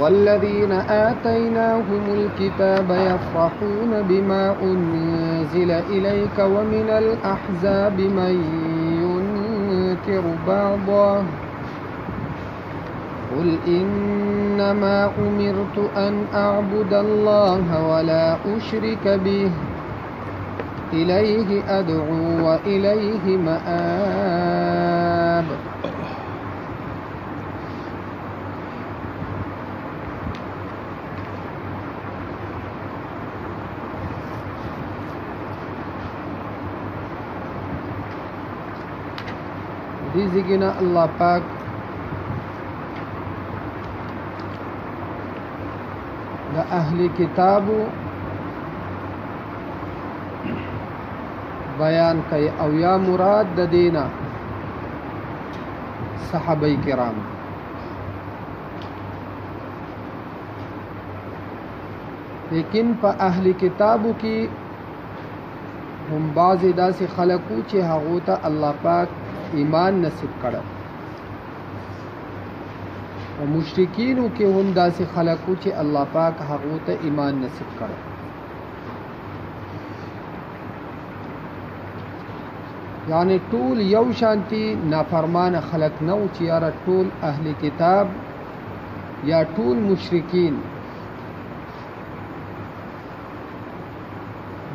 والذين آتيناهم الكتاب يفرحون بما أنزل إليك ومن الأحزاب من ينكر بعضه قل إنما أمرت أن أعبد الله ولا أشرك به إليه أدعو وإليه مآب. دیزگینا اللہ پاک دا اہل کتابو بیان کئی او یا مراد دا دینا صحابہ کرام لیکن پا اہل کتابو کی ہم بعض دا سے خلقو چی حقوتا اللہ پاک ایمان نصیب کړه او مشرکینو کې هم داسې خلقو چې الله پاک هغو ته ایمان نصیب کړه. یعنی ټول یو شانتی نافرمان خلق نو چې یاره ټول اهل کتاب یا ټول مشرکین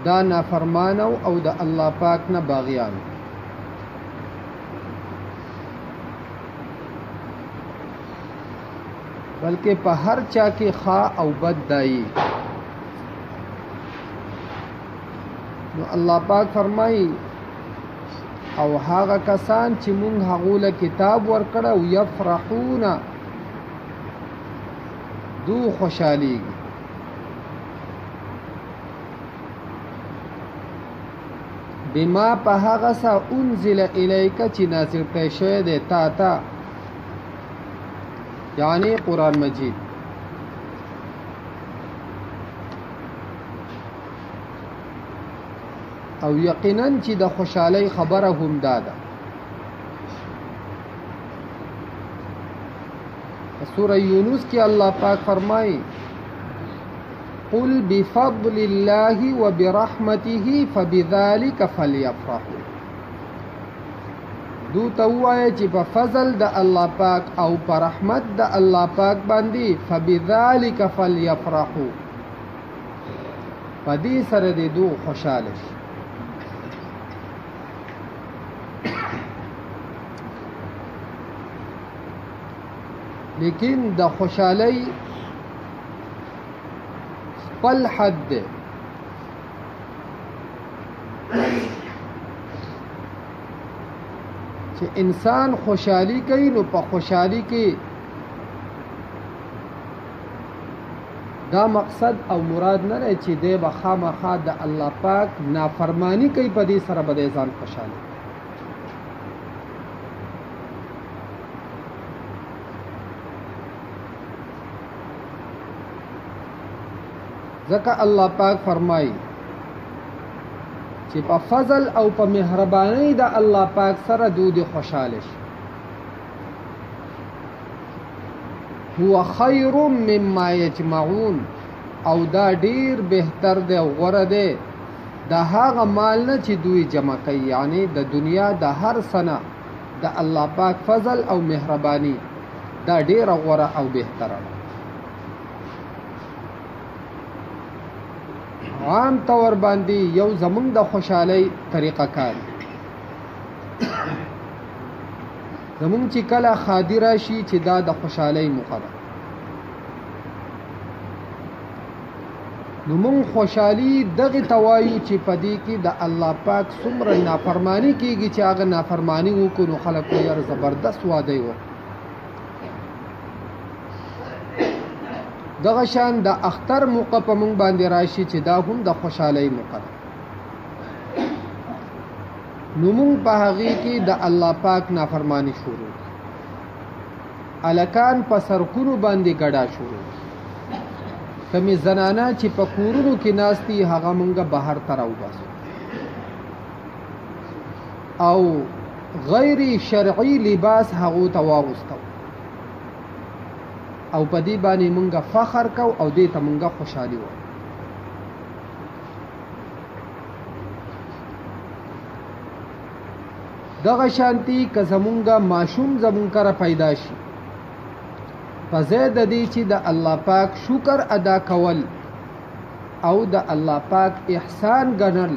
دا نافرمان او د الله پاک نه باغیان، بلکہ پا ہر چا کے خواہ او بد دائی. نو اللہ پاک فرمائی او هاغه کسان چې مونږ هغو له کتاب ورکړه او یفرحون دو خوشحالیږي بما په هغه څه انزل الیک چې نازل کړی شوی دی تا ته، یعنی قرآن مجید. او یقینا چې د خوشحالی خبره هم داده. سورہ یونس کی اللہ پاک فرمائی قل بفضل اللہ وبرحمته فبذلك فلیفرحوا. دو توایا چې په فضل د الله پاک او په رحمت د الله پاک باندې فبذلك فلیفرحوا، په دې سره د دو خوشاله شي. لیکن د خوشحالی خپل حد دی. چې انسان خوشحالی کوي نو په خوشحالی کې دا مقصد او مراد نه دی چې دی به خامخا د الله پاک نافرمانی کوي په دې سره به دی ځان خوشحاله. ځکه الله پاک فرمایي چې په فضل او په مهربانۍ د الله پاک سره دوی خوشاله شي. هو خیر مما یجمعون، او دا ډیر بهتر دی او غوره دی د هغه مال نه چې دوی جمع کوي. یعنی د دنیا د هر سنه د الله پاک فضل او مهرباني دا ډیر غوره او بهتره ده. عام طور باندې یو زمونږ د خوشحالی طریقه کار زمونږ چې کله خادي راشي چې دا د خوشحالی موخه ده، نو مونږ خوشحالي دغه توایو چې پدې کې د الله پاک څومره نافرمانی کېږي چې هغه نافرمانی وکړو نو خلک یې زبردست واده وکړي. دغه شان د اختر موقع په مونږ باندې راشي چې دا هم د خوشحالی موقع ده، نو مونږ په هغې کې د الله پاک نافرمانی شروع، الکان په سرکونو باندې ګډا شروع، کمی زنانه چې په کورونو کې ناستی هغه مونږ بهر ته راوباسو، او غیر شرعي لباس هغو ته واغوستو. او په دې باندې مونږه فخر کو او دې ته مونږه خوشحالي و. دغه شانتی که زمونږه ماشوم زمون کره پیدا شي په ځای د دې چې د الله پاک شکر ادا کول او د الله پاک احسان ګڼل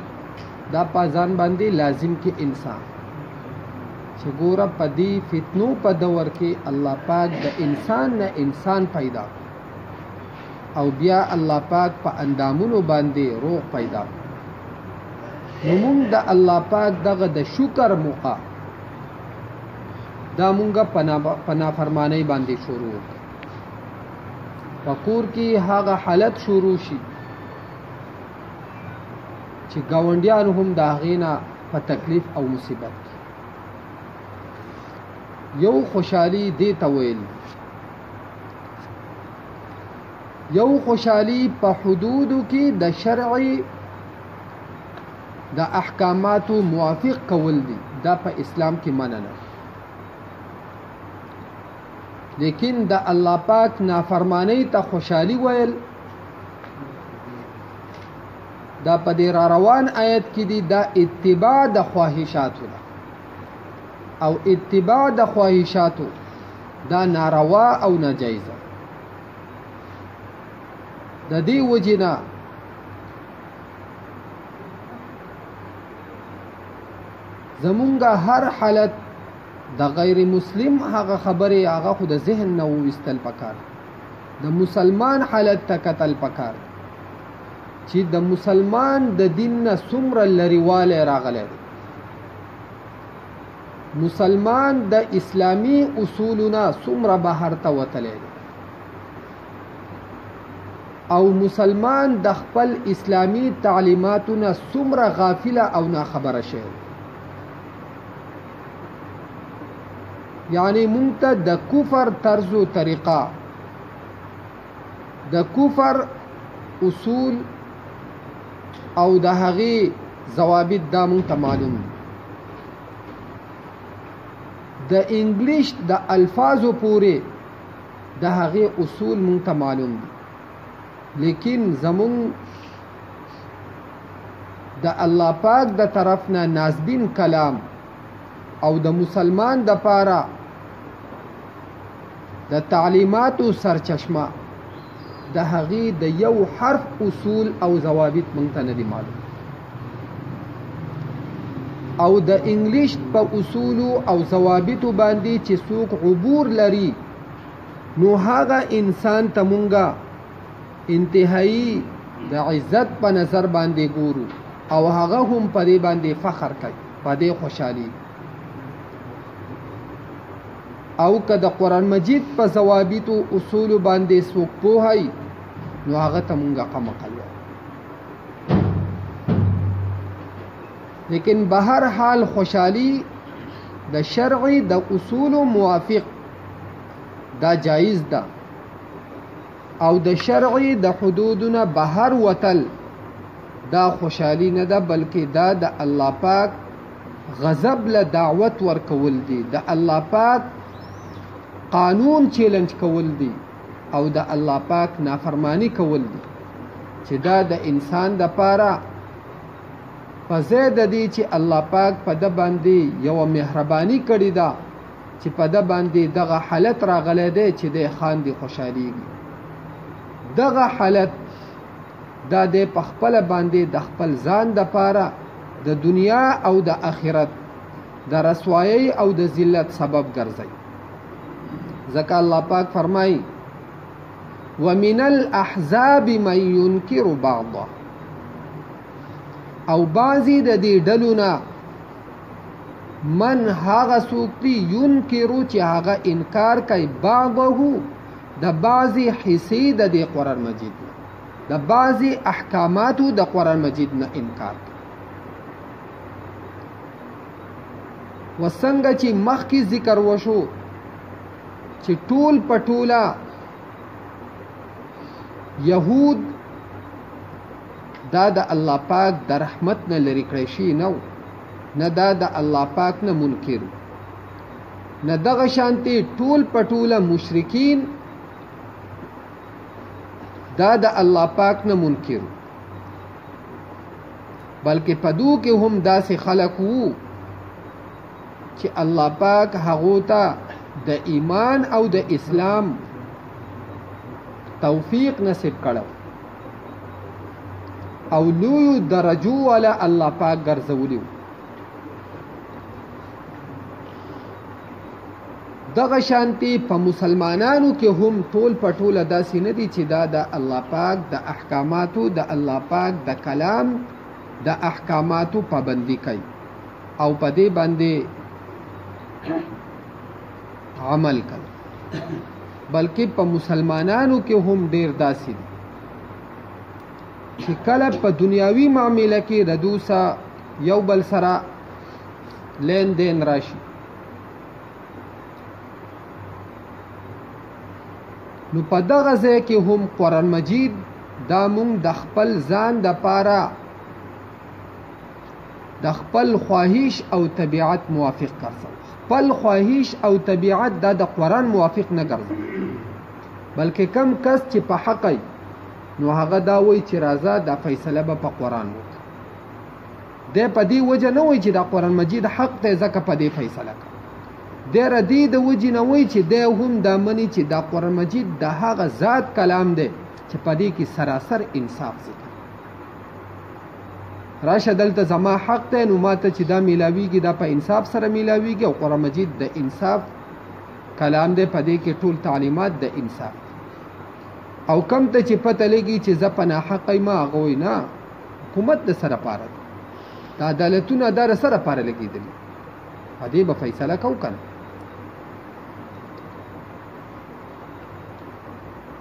دا په ځان باندې لازم کې انسان چې ګوره په دې فتنو په دور کې الله پاک د انسان نه انسان پیدا او بیا الله پاک په اندامونو باندې روح پیدا. نو مونږ د الله پاک دغه د شکر موقع دا مونږه په نافرمانی باندې شروع په کور کې هغه حالت شروع شي چې ګاونډیان هم د هغې نه په تکلیف او مصیبت یو خوشحالي دې ته ویل یو خوشحالي په حدودو کې د شرعي د احکاماتو موافق کول دي دا په اسلام کې منع نه لیکن د الله پاک نافرمانی ته خوشحالي ویل دا په دې را روان آیت کې دي دا اتباع د خواهشاتو ده او اتباع د خواهشاتو دا ناروا او ناجایزه د دې وجنه زمونږه هر حالت د غیر مسلم هغه خبره هغه خو د ذهن نه وستل پکار د مسلمان حالت ته کتل پکار چې د مسلمان د دین نه څومره لريواله راغلی مسلمان د اسلامی اصولنا څومره بهر ته وتلی او مسلمان د خپل اسلامی تعلیماتونه څومره غافله او ناخبره شوی یعنی مونږ ته د کفر طرز او طریقه د کفر اصول او د هغې ضوابط دا مونږ ته معلوم د انګلیش د الفاظو پورې د هغې اصول مونږ ته معلوم دي لیکن زمونږ د الله پاک د طرف نه نازبین کلام او د مسلمان د پاره د تعلیماتو سرچشمه د هغې د یو حرف اصول او ضوابط مونږ ته نه دي معلوم او د انګلیش په اصولو او ضوابطو باندې چې څوک عبور لري نو هغه انسان ته مونږه انتهایی د عزت په نظر باندې ګورو او هغه هم په دې باندې فخر کوي په دې خوشحالي او که د قرآن مجید په ضوابطو اصول باندې څوک پوهی نو هغه ته مونږه قمقل لیکن بهر حال خوشحالي د شرعي د اصول موافق دا جایز ده او د شرعي د حدودونه بهر وتل دا خوشحالي نه ده بلکې دا د الله پاک غضب له دعوت ورکول دي د الله پاک قانون چیلنج کول دي او د الله پاک نافرمانی کول دي چې دا د انسان د پاره په ځای د دې چې الله پاک په د باندې یو مهرباني کړې ده چې په د باندې دغه حالت راغلی دی چې د خاندي خوشحاليږي دغه حالت دا د خپل باندې د خپل ځان د پاره د دنیا او د آخرت د رسوایی او د ذلت سبب ګرځي ځکه الله پاک فرمایي ومن الاحزاب من ينكر بعضه او بعضی د دې ډلونه من هغه څوک دی ينکرو چې هغه انکار کوي بعضه د بعضی حصې د دې قرآن مجید نه د بعضی احکاماتو د قرآن مجید نه انکار کوي وسنګ چې مخکې ذکر وشو چې ټول پټولا يهود دا د الله پاک د رحمت نه لري کړی شي نه دا د الله پاک نه منکر نه دغه شانتي ټول پټوله مشرکین دا د الله پاک نه منکر بلکې پدو کې هم داسې خلق وو چې الله پاک هغو ته د ایمان او د اسلام توفیق نصیب کړو او لوی درجو والا الله پاک ګرځولی دغه شانتی په مسلمانانو کې هم ټول پټوله داسې نه دي چې دا د الله پاک د احکاماتو د الله پاک د کلام د احکاماتو پابندي کوي او په دې باندې عمل کوي بلکې په مسلمانانو کې هم ډیر داسې دي چې کله په دنیاوي معاملې کې ردوسه یو بل سره لین دین راشي نو په دغه ځای کې هم قرآن مجید دا مونږ د خپل ځان د پاره د خپل خواهش او طبیعت موافق ګرځو خپل خواهش او طبیعت دا د قرآن موافق نه ګرځي بلکې کم کس چې په حق نو هغه دا وایي چې راځه دا فیصله به په قرآن وکړي دی په دې وجه نه وایي چې دا قرآن مجید حق دی ځکه په دې فیصله کوي دی ردی د وجې نه وایي چې دی هم دا مني چې دا قرآن مجید د هغه ذات کلام دی چې په دې کې سراسر انصاف ذکر راشه دلته زما حق دی نو ماته چې دا میلاویږي دا په انصاف سره میلاویږي او قرآن مجید د انصاف کلام دی په دې کې ټول تعلیمات د انصاف او کم ته چې پته لګي چې زه په ناحقه ما هغه وایي نه حکومت د سره پاره دی دا عدالتونه دا سره پاره لګېدلي په دې به فیصله کوو که نه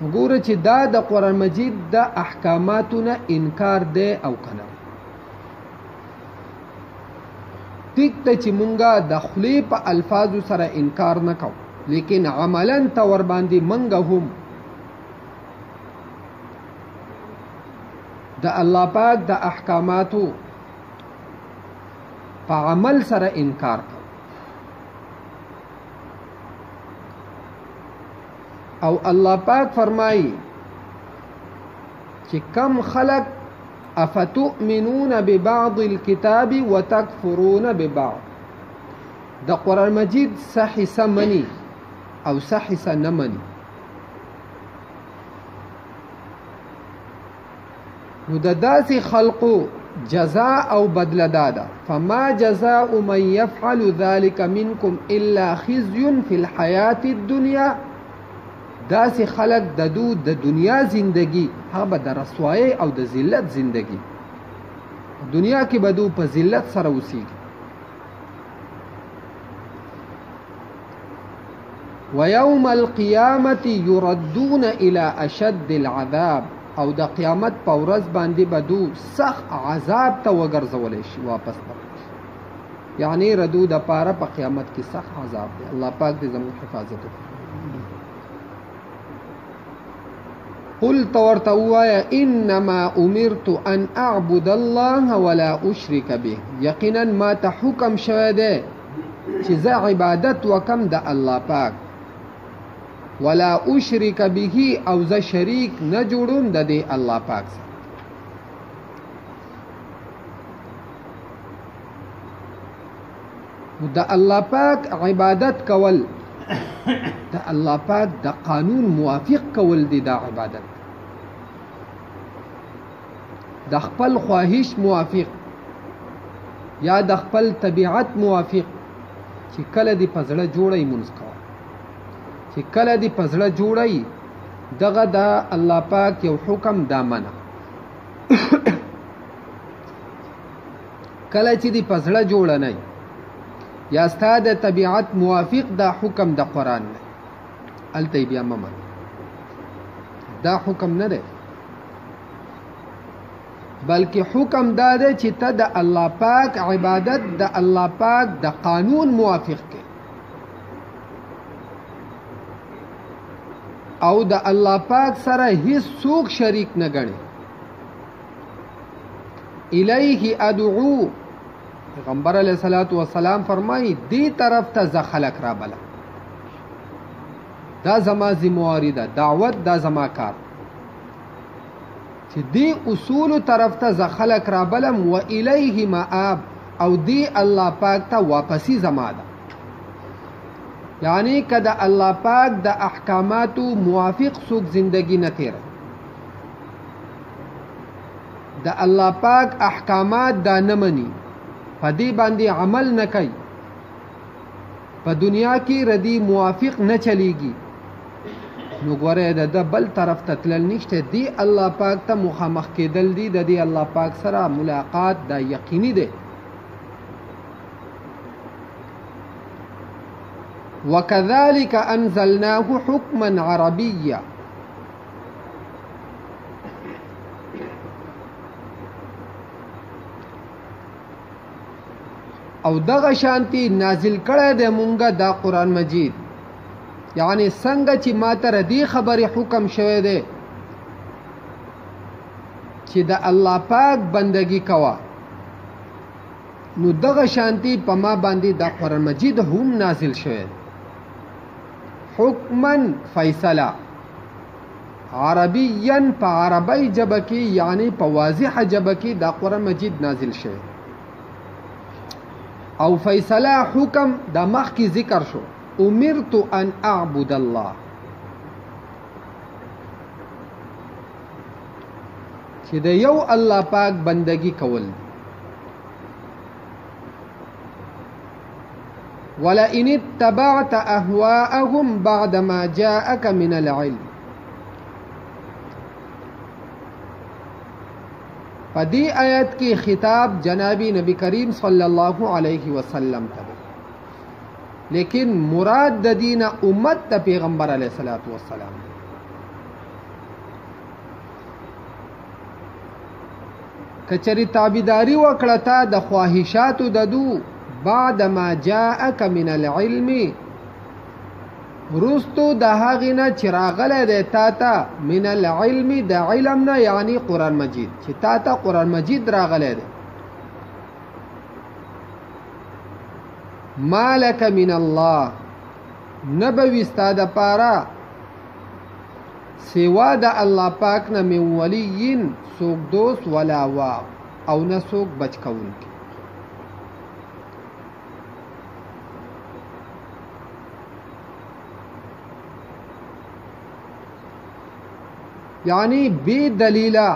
وګوره چې دا د قرآن مجید د احکاماتو نه انکار دی او که نه ټیک ته چې مونږه د خولې په الفاظو سره انکار نه کوو لیکن عملا ته ورباندې مونږه هم د الله پاک د احکاماتو په عمل سره انکار کوو او الله پاک فرمایي چې کم خلق افتؤمنون ببعض الكتاب وتكفرون ببعض د قرآن مجید صحیح منی او صحیح نه منی نو د داسې خلقو جزاء او بدله داده فما جزاء من يفعل ذلك منكم الا خزي في الحياة الدنيا داسې خلق د دنیا زندگی هغه به د رسوایی او د ذلت زندگی دنیا کې به دو په ذلت سره اوسیږي ويوم القيامة يردون الى اشد العذاب او د قیامت په ورځ باندې به دو سخت عذاب ته وګرځولی شي واپس یعنی ردو د پاره په قیامت کې سخت عذاب دی الله پاک دې زموږ حفاظت وکړي قل تورته ووایه انما امرت ان اعبد الله ولا اشرک به یقینا ما ته حکم شوی دی چې زه عبادت وکم د الله پاک ولا اشرک به او زه شریک نه جوړوم د دې الله پاک سره د الله پاک عبادت کول د الله پاک د قانون موافق کول دي د عبادت د خپل خواهش موافق یا د خپل طبیعت موافق چې کله دی پزړه جوړی مونږ کوه چې کله دی پزړه جوړی دغه د الله پاک یو حکم دا منه کله چې دی پزړه جوړ نه یا ستا د طبیعت موافق دا حکم د قرآن نه الته بیا ممن دا حکم نه دی بلکې حکم دا دی چې ته د الله پاک عبادت د الله پاک د قانون موافق کې او د الله پاک سره هیڅ څوک شریک نه ګڼي الیه ادعو پیغمبر علیہ الصلوۃ والسلام فرمایي دی طرف ته ز خلق را بلا دا زما ذمہواری ده دعوت دا زما کار چې دی اصول طرف ته ز خلق را بلم و الیه مآب او دی الله پاک ته واپسی زما ده یعنی که د الله پاک د احکاماتو موافق څوک زندگی نه تیر د الله پاک احکامات دا نه مني په دې باندې عمل نه کوي په دنیا کې ردی موافق نه چلیږي نو ګوره د بل طرف ته تلل نشته دی الله پاک ته مخامخ کېدل دی د دې الله پاک سره ملاقات دا یقیني دی وكذلك أنزلناه حكما عربيا او دغه شانتی نازل کړه د مونږه دا قرآن مجید یعنی څنګه چې ماته ردی خبرې حکم شوه دی چې د الله پاک بندگی کوا نو دغه شانتی په ما باندې دا قرآن مجید هم نازل شوه حکما فیصله عربیا په عربی جبه کې یعنی په واضح جبه کې دا قرآن مجید نازل شوه او فیصله حکم دا مخ کی ذکر شو امرت ان اعبد الله چې د یو الله پاک بندگی کول ولئن اتبعت اهواءهم بعد ما جاءك من العلم په دې آیت کې خطاب جناب نبی کریم صلی الله علیه وسلم ته لیکن مراد د دینه امت ته پیغمبر علیه الصلاۃ والسلام کچری تابعداري وکړه تا د خواهشاتو ددو بعد ما جاءك من العلم رستو د هغه نه چراغله د تا ته من العلم د علم نه یعنی قرآن مجید چې تا ته قرآن مجید راغله ده مالک من الله نبوي استاد پارا سوا د الله پاک نه من ولین سوک دوست ولا وا او نه سوک بچ کون یعنی بی دلیلا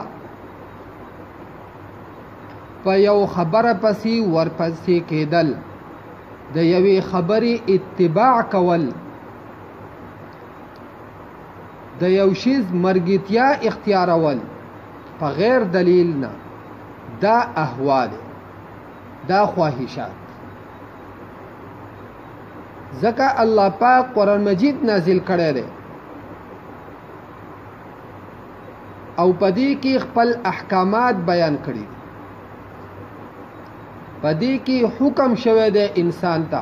په یو خبره پسې ورپسې کېدل د یوې خبرې اتباع کول د یو شیز مرګتیا اختیارول په غیر دلیل نه دا اهوا ده دا خواهشات ځکه الله پاک قرآن مجید نازل کړی دی او پدې کې خپل احکامات بیان کړي پدې کې حکم شوه د انسان ته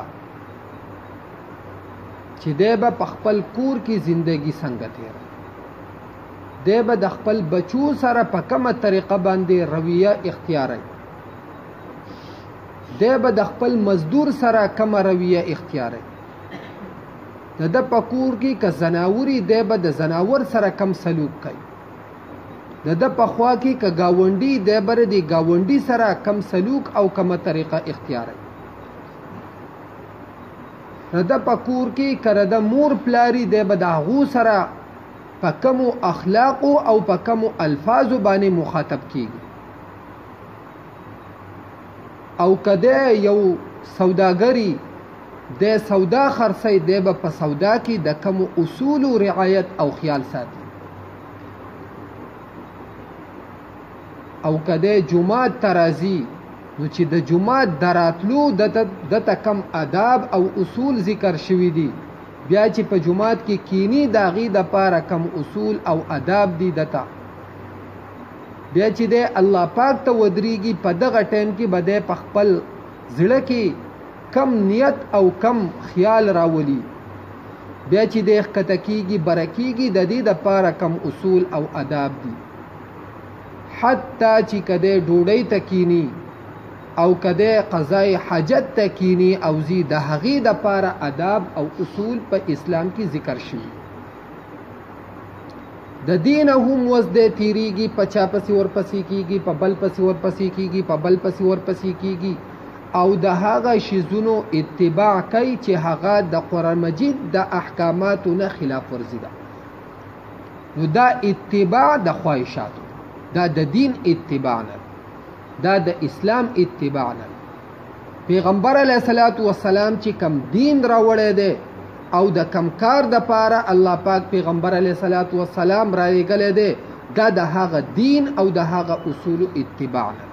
چې دی به په خپل کور کې زندگی څنګه تیر دی به د خپل بچو سره په کومه طریقه باندې رویه اختیاري دی به د خپل مزدور سره کومه رویه اختیاري د په کور کې که زناوري دی به د زناور سره کم سلوک کوي د په خوا کې که گاونډي د بر دی گاونډي سره کم سلوک او کومه طریقه اختیاري د په کور کې کړه د مور پلاری د بداغو سره په کوم اخلاق او په کوم الفاظ باندې مخاطب کیږي او کده یو سوداګری د سودا خرڅي د په سودا کې د کوم اصول او رعایت او خیال ساتي او کده جمعه ترازی نو چې د جمعه دراتلو د کم آداب او اصول ذکر شوی دي بیا چې په جمعات کې کینی داغي د پاره کم اصول او آداب دي دتا بیا چې د الله پاک ته ودرېږي په دغه ټیم کې بده په خپل زړه کې کم نیت او کم خیال راولي بیا چې د ښکته برکیږي د دې د پاره کم اصول او آداب دي حتی چې کده ډوډۍ تکینی او کده قضای حاجت تکینی او زی د هغې د پاره آداب او اصول په اسلام کې ذکر شوي د دین هم وزده تیریږي، په چا پسې ورپسې کیږي، په بل پسې ورپسې کیږي، په بل پسې ورپسې کیږي، او د هغه شیزونو اتباع کوي چې هغه د قرآن مجید د احکاماتو نه خلاف ورزي ده. نو دا اتباع د خواهشاتو، دا د دین اتباع نه، دا د اسلام اتباع نه. پیغمبر علیه الصلاۃ والسلام چې کم دین راوړی دی او د کم کار د پاره الله پاک پیغمبر علیه الصلاۃ والسلام را لېږلی دی، دا د هغه دین او د هغه اصولو اتباع نه.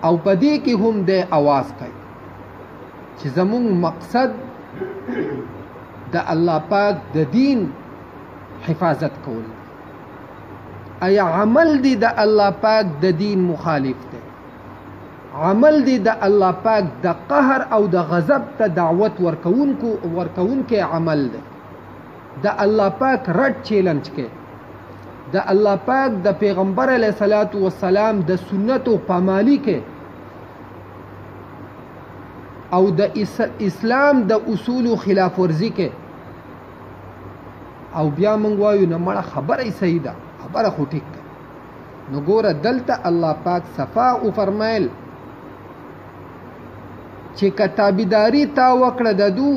او په دې کې هم د اواز کوي چې زموږ مقصد د الله پاک د دین حفاظت کول. ایا عمل دی د الله پاک د دین مخالف دی؟ عمل دی د الله پاک د قهر او د غضب ته دعوت ورکوونکی عمل دی. د الله پاک رد چیلنج کې، د الله پاک د پیغمبر علیه الصلاۃ والسلام د سنتو پامالی کې، او د اسلام د اصولو خلاف ورزي کې، او بیا موږ وایو نه مړه خبره یې صحیح ده، خبره خو ټیک ده. نو ګوره دلته الله پاک صفا او فرمایل چې کتابداري تا وکړه د دو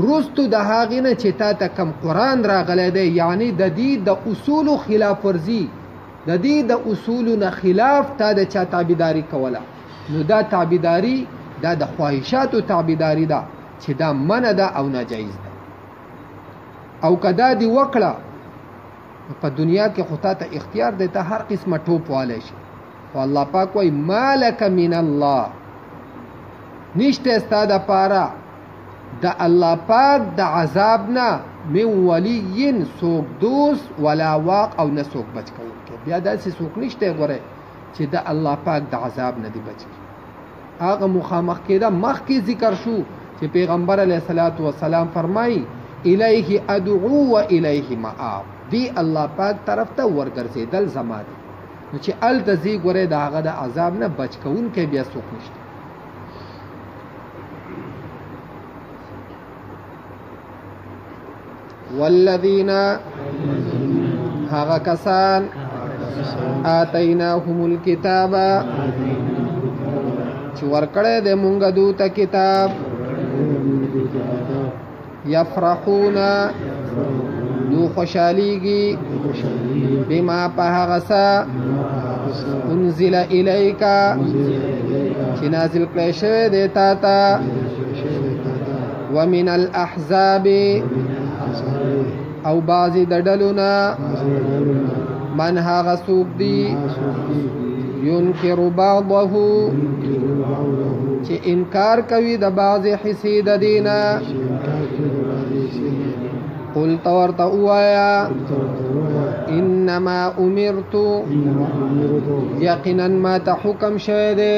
رستو د هغې نه چې تا ته کم قرآن راغلی دی، یعنی د دې د اصولو خلاف ورزي، د دې د اصولو نه خلاف تا د چا تابعداري کوله، نو دا تابعداري دا د خواهشاتو تابعداري ده چې دا منع ده او ناجایز ده. او کدا دی وکړه په دنیا کې خو تا ته اختیار دی، ته هر قسمه ټوپ والی شي، خو الله پاک وایي مالک من الله، نشته ستا د پاره د الله پاک د عذاب نه من ولی څوک دوست ولا واق او نه څوک بچ کوونکی. بیا داسې څوک نشته ګوره چې د الله پاک د عذاب نه دی بچ کی. هغه مخامخ کېده مخکې ذکر شو چې پیغمبر علیه الصلاۃ والسلام فرمایي الیه ادعو و الیه مآب، دی الله پاک طرف ته ورګرځېدل زما دی. نو چې هلته ځي ګورې د هغه د عذاب نه بچ کوونکی بیا څوک نشته. والذین هغه کسان آتیناهم الکتاب چې ورکړی دی مونږ دوی ته کتاب، یفرحون نو خوشحالیږي بما په هغه څه انزل الیک چې نازل کړی شوی دی تا ته، ومن الاحزاب او بعضی د ډلو نه من هغه څوک دی ینکر بعضه چې انکار کوي د بعضې حصې د دینه. قل ورته ووایه انما امرت یقینا ما ته حکم شوی دی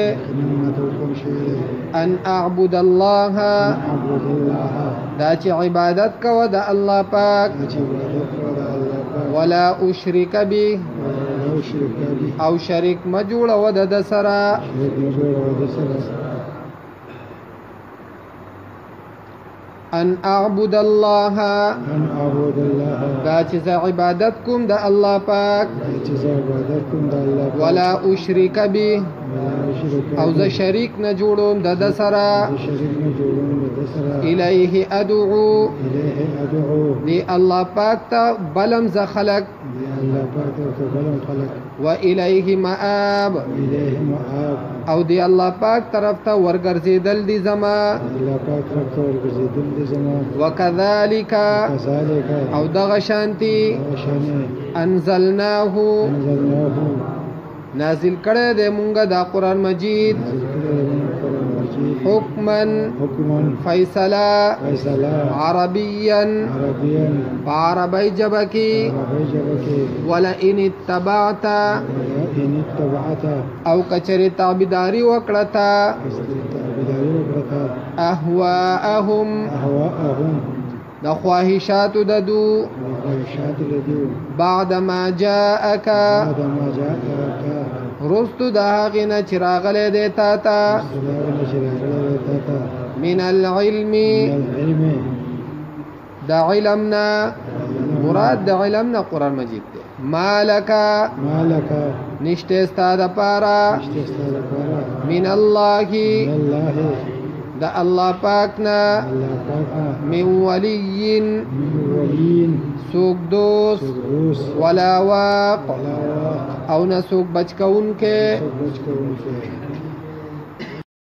ان اعبد الله دا چې عبادت کوه د الله پاک، ولا اشرک به او شریک ما جوړوه د ده سره، ان اعبد الله دا چې زه عبادت کوم د الله پاک، ولا اشرک به او زه شریک نه جوړوم د ده سره، الیه ادعو دی الله پاک ته بلم زه خلق، و الیه مآب او دی الله پاک طرف ته ورګرځېدل دي زما، وکذالک او دغه شانتي انزلناه نازل کړی دی مونږه دا قرآن مجید، حکما فیصله عربیا په عربی ژبه کې، ولئن اتبعت او کچرې تابعداري وکړه تا اهواءهم د خواهشاتو د دو، بعد ما جاءک رستو د هغې نه چې راغلی دی تا ته، من العلم د علم نه، مراد د علم نه قرآن مجید دی. مالکا نشته ستا د پاره من الله د الله پاک نه من ولی سوک دوست ولا واق او نه سوک بچ کون کے